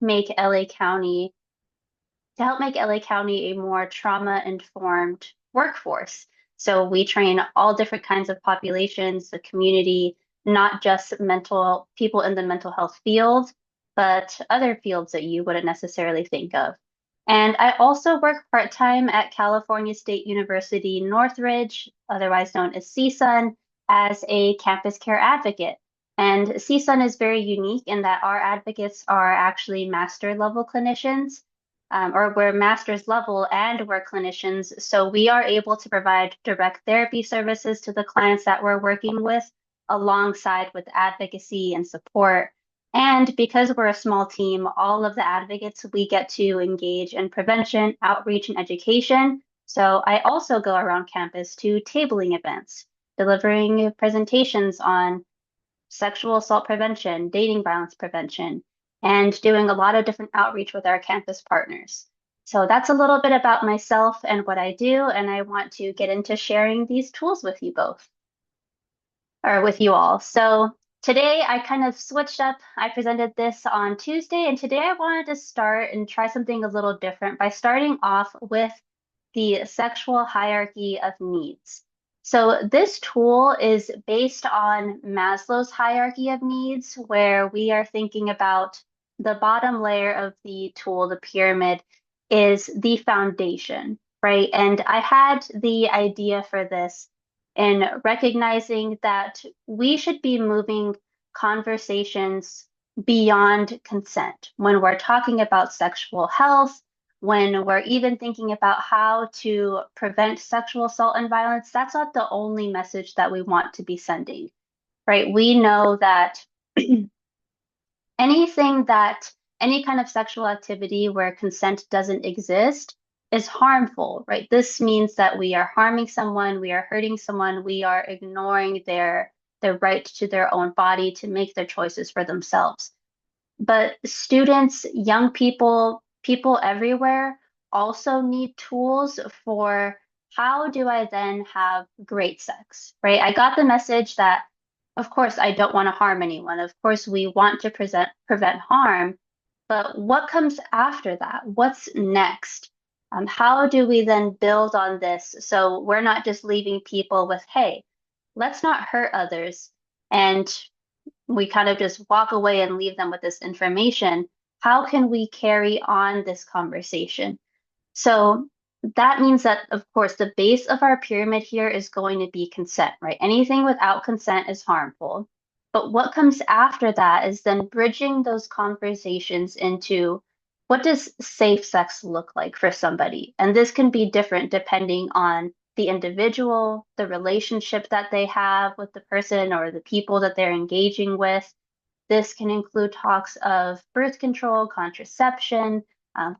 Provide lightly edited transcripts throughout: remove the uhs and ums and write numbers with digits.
make LA County to help make LA County a more trauma-informed workforce. So we train all different kinds of populations, the community, not just mental people in the mental health field, but other fields that you wouldn't necessarily think of. And I also work part-time at California State University Northridge, otherwise known as CSUN, as a campus care advocate. And CSUN is very unique in that our advocates are actually master level clinicians, or we're master's level and we're clinicians. So we are able to provide direct therapy services to the clients that we're working with, alongside with advocacy and support. And because we're a small team, all of the advocates, we get to engage in prevention, outreach, and education. So I also go around campus to tabling events, delivering presentations on sexual assault prevention, dating violence prevention, and doing a lot of different outreach with our campus partners. So that's a little bit about myself and what I do, and I want to get into sharing these tools with you both, or with you all. So today I kind of switched up. I presented this on Tuesday, and today I wanted to start and try something a little different by starting off with the sexual hierarchy of needs. So this tool is based on Maslow's hierarchy of needs, where we are thinking about the bottom layer of the tool, the pyramid, is the foundation, right? And I had the idea for this in recognizing that we should be moving conversations beyond consent when we're talking about sexual health, when we're even thinking about how to prevent sexual assault and violence. That's not the only message that we want to be sending, right? We know that anything that any kind of sexual activity where consent doesn't exist is harmful, right? This means that we are harming someone, we are hurting someone, we are ignoring their right to their own body to make their choices for themselves. But students, young people, people everywhere also need tools for how do I then have great sex, right? I got the message that, of course, I don't want to harm anyone. Of course, we want to prevent harm, but what comes after that? What's next? How do we then build on this so we're not just leaving people with, hey, let's not hurt others, and we kind of just walk away and leave them with this information? How can we carry on this conversation? So that means that, of course, the base of our pyramid here is going to be consent, right? Anything without consent is harmful. But what comes after that is then bridging those conversations into what does safe sex look like for somebody? And this can be different depending on the individual, the relationship that they have with the person or the people that they're engaging with. This can include talks of birth control, contraception,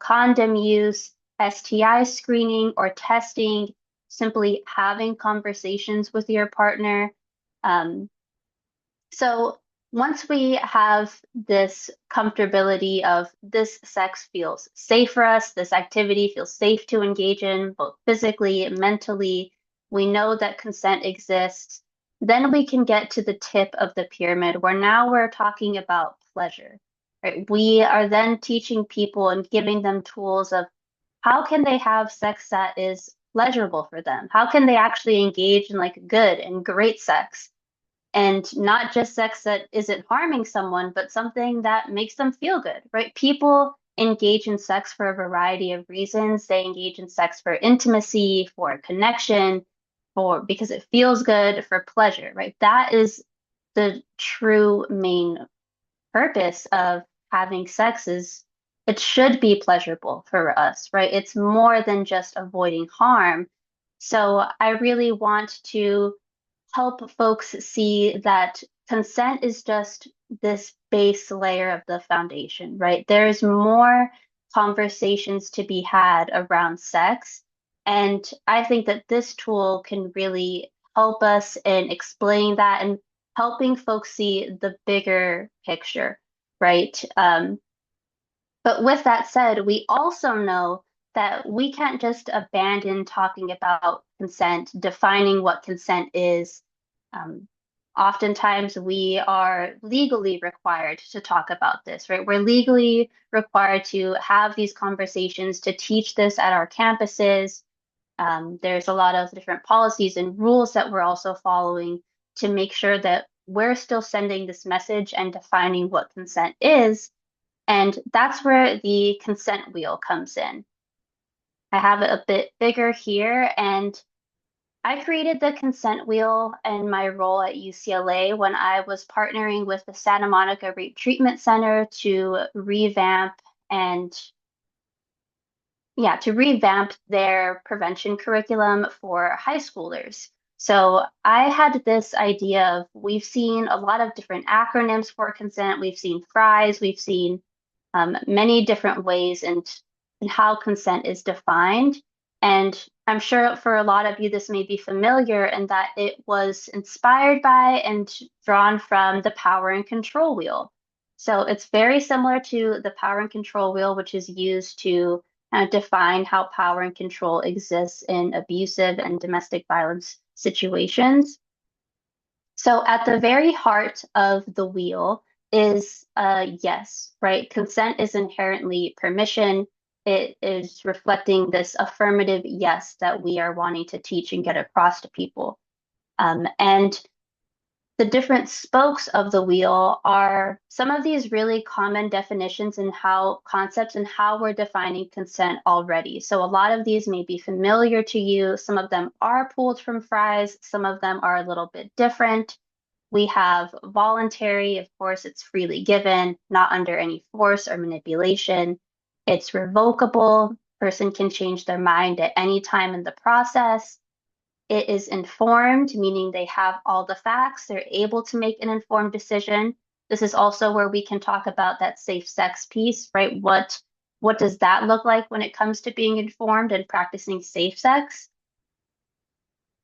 condom use, STI screening or testing, simply having conversations with your partner. Um, so once we have this comfortability of this sex feels safe for us, this activity feels safe to engage in, both physically, mentally, we know that consent exists, then we can get to the tip of the pyramid where now we're talking about pleasure, right? We are then teaching people and giving them tools of how can they have sex that is pleasurable for them? How can they actually engage in like good and great sex? And not just sex that isn't harming someone, but something that makes them feel good, right? People engage in sex for a variety of reasons. They engage in sex for intimacy, for connection, for because it feels good, for pleasure, right? That is the true main purpose of having sex, is it should be pleasurable for us, right? It's more than just avoiding harm. So I really want to help folks see that consent is just this base layer of the foundation, right? There's more conversations to be had around sex. And I think that this tool can really help us in explaining that and helping folks see the bigger picture, right? But with that said, we also know that we can't just abandon talking about consent, defining what consent is, um, Oftentimes, we are legally required to talk about this, right? We're legally required to have these conversations, to teach this at our campuses. There's a lot of different policies and rules that we're also following to make sure that we're still sending this message and defining what consent is. And that's where the consent wheel comes in. I have it a bit bigger here, and I created the consent wheel in my role at UCLA when I was partnering with the Santa Monica Rape Treatment Center to revamp and to revamp their prevention curriculum for high schoolers. So I had this idea of we've seen a lot of different acronyms for consent. We've seen FRIES, we've seen many different ways and how consent is defined. And I'm sure for a lot of you, this may be familiar in that it was inspired by and drawn from the power and control wheel. So it's very similar to the power and control wheel, which is used to define how power and control exists in abusive and domestic violence situations. So at the very heart of the wheel is yes, right? Consent is inherently permission. It is reflecting this affirmative yes that we are wanting to teach and get across to people. And the different spokes of the wheel are some of these really common definitions and how concepts and how we're defining consent already. So a lot of these may be familiar to you. Some of them are pulled from FRIES. Some of them are a little bit different. We have voluntary, of course, it's freely given, not under any force or manipulation. It's revocable. Person can change their mind at any time in the process. It is informed, meaning they have all the facts, they're able to make an informed decision. This is also where we can talk about that safe sex piece, right? What does that look like when it comes to being informed and practicing safe sex?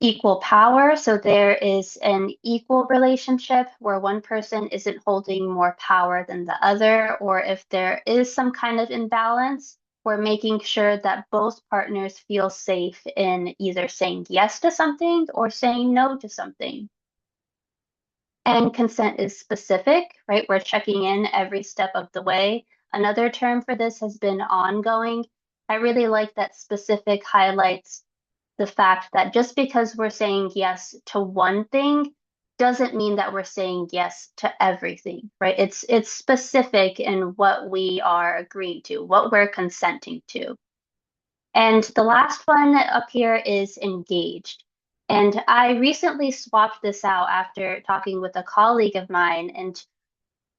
Equal power. So there is an equal relationship where one person isn't holding more power than the other, or if there is some kind of imbalance, we're making sure that both partners feel safe in either saying yes to something or saying no to something. And consent is specific, right? We're checking in every step of the way. Another term for this has been ongoing. I really like that specific highlights the fact that just because we're saying yes to one thing doesn't mean that we're saying yes to everything, right? It's specific in what we are agreeing to, what we're consenting to. And the last one up here is engaged. And I recently swapped this out after talking with a colleague of mine and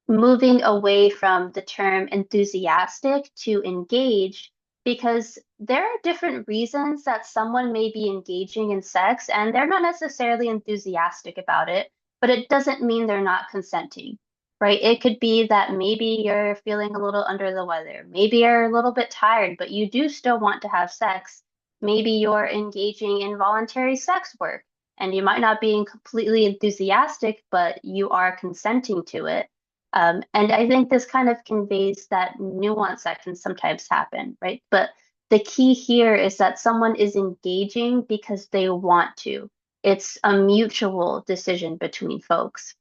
moving away from the term enthusiastic to engaged because there are different reasons that someone may be engaging in sex and they're not necessarily enthusiastic about it, but it doesn't mean they're not consenting, right? It could be that maybe you're feeling a little under the weather, maybe you're a little bit tired, but you do still want to have sex. Maybe you're engaging in voluntary sex work and you might not be completely enthusiastic, but you are consenting to it. And I think this kind of conveys that nuance that can sometimes happen, right? But the key here is that someone is engaging because they want to. It's a mutual decision between folks.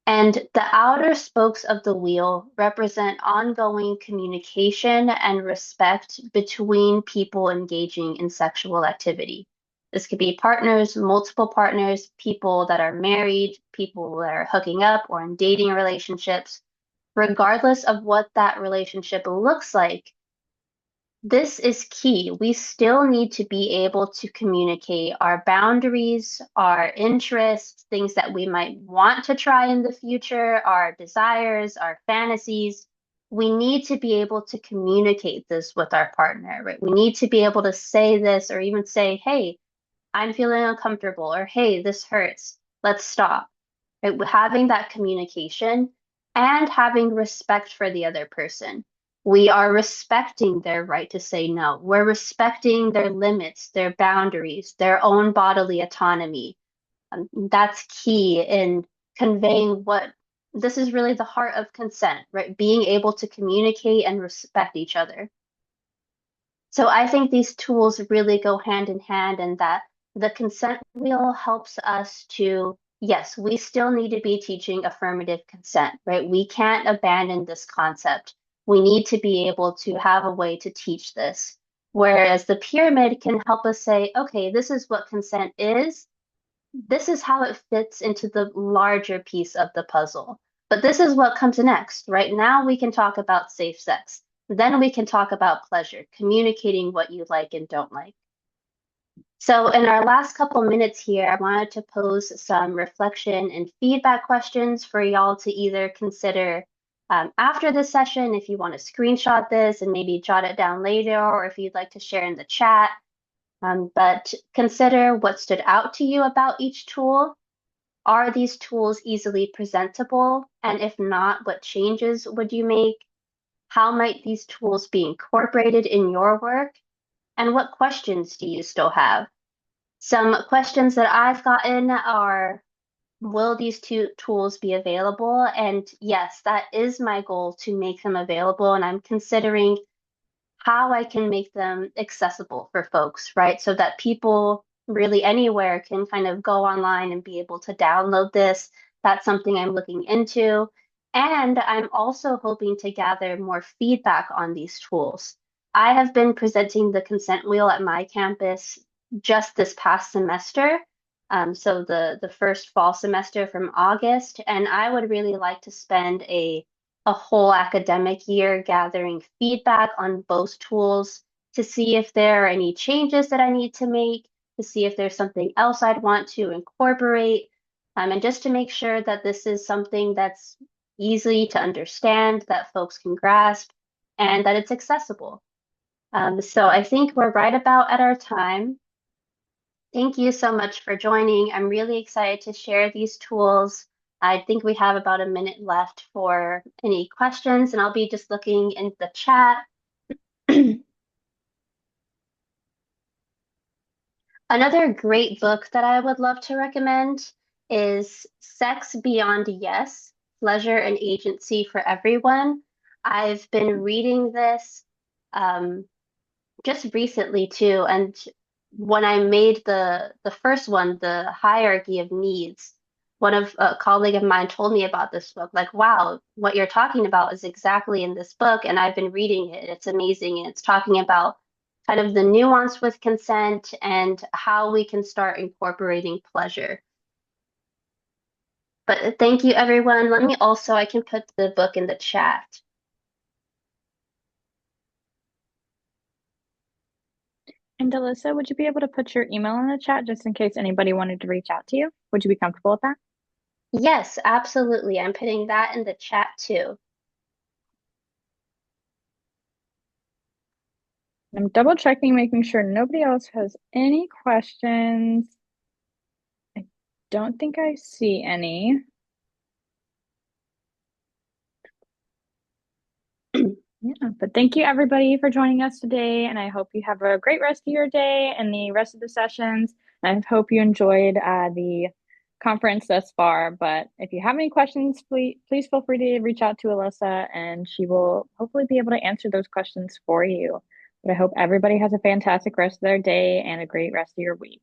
And the outer spokes of the wheel represent ongoing communication and respect between people engaging in sexual activity. This could be partners, multiple partners, people that are married, people that are hooking up or in dating relationships. Regardless of what that relationship looks like, this is key. We still need to be able to communicate our boundaries, our interests, things that we might want to try in the future, our desires, our fantasies. We need to be able to communicate this with our partner, right? We need to be able to say this or even say, hey, I'm feeling uncomfortable, or hey, this hurts. Let's stop. Right? Having that communication and having respect for the other person. We are respecting their right to say no. We're respecting their limits, their boundaries, their own bodily autonomy. That's key in conveying what this is really the heart of consent, right? Being able to communicate and respect each other. So I think these tools really go hand in hand, and that the consent wheel helps us to yes, we still need to be teaching affirmative consent, right? We can't abandon this concept. We need to be able to have a way to teach this. Whereas the pyramid can help us say, okay, this is what consent is. This is how it fits into the larger piece of the puzzle. But this is what comes next. Right now, we can talk about safe sex. Then we can talk about pleasure, communicating what you like and don't like. So in our last couple minutes here, I wanted to pose some reflection and feedback questions for y'all to either consider after this session, if you want to screenshot this and maybe jot it down later, or if you'd like to share in the chat. But consider what stood out to you about each tool. Are these tools easily presentable? And if not, what changes would you make? How might these tools be incorporated in your work? And what questions do you still have? Some questions that I've gotten are, will these two tools be available? And yes, that is my goal, to make them available. And I'm considering how I can make them accessible for folks, right? So that people really anywhere can kind of go online and be able to download this. That's something I'm looking into. And I'm also hoping to gather more feedback on these tools. I have been presenting the consent wheel at my campus just this past semester. So the first fall semester from August, and I would really like to spend a whole academic year gathering feedback on both tools to see if there are any changes that I need to make, to see if there's something else I'd want to incorporate, and just to make sure that this is something that's easy to understand, that folks can grasp, and that it's accessible. So I think we're right about at our time. Thank you so much for joining. I'm really excited to share these tools. I think we have about a minute left for any questions, and I'll be just looking in the chat. Another great book that I would love to recommend is Sex Beyond Yes, Pleasure and Agency for Everyone. I've been reading this just recently too, and when I made the first one, the hierarchy of needs, one of a colleague of mine told me about this book. Like, wow, what you're talking about is exactly in this book, and I've been reading it. It's amazing, and it's talking about kind of the nuance with consent and how we can start incorporating pleasure. But thank you, everyone. Let me also, I can put the book in the chat. And Alyssa, would you be able to put your email in the chat just in case anybody wanted to reach out to you? Would you be comfortable with that? Yes, absolutely. I'm putting that in the chat too. I'm double checking, making sure nobody else has any questions. I don't think I see any. Yeah, but thank you everybody for joining us today, and I hope you have a great rest of your day and the rest of the sessions. And I hope you enjoyed the conference thus far. But if you have any questions, please feel free to reach out to Alyssa, and she will hopefully be able to answer those questions for you. But I hope everybody has a fantastic rest of their day and a great rest of your week.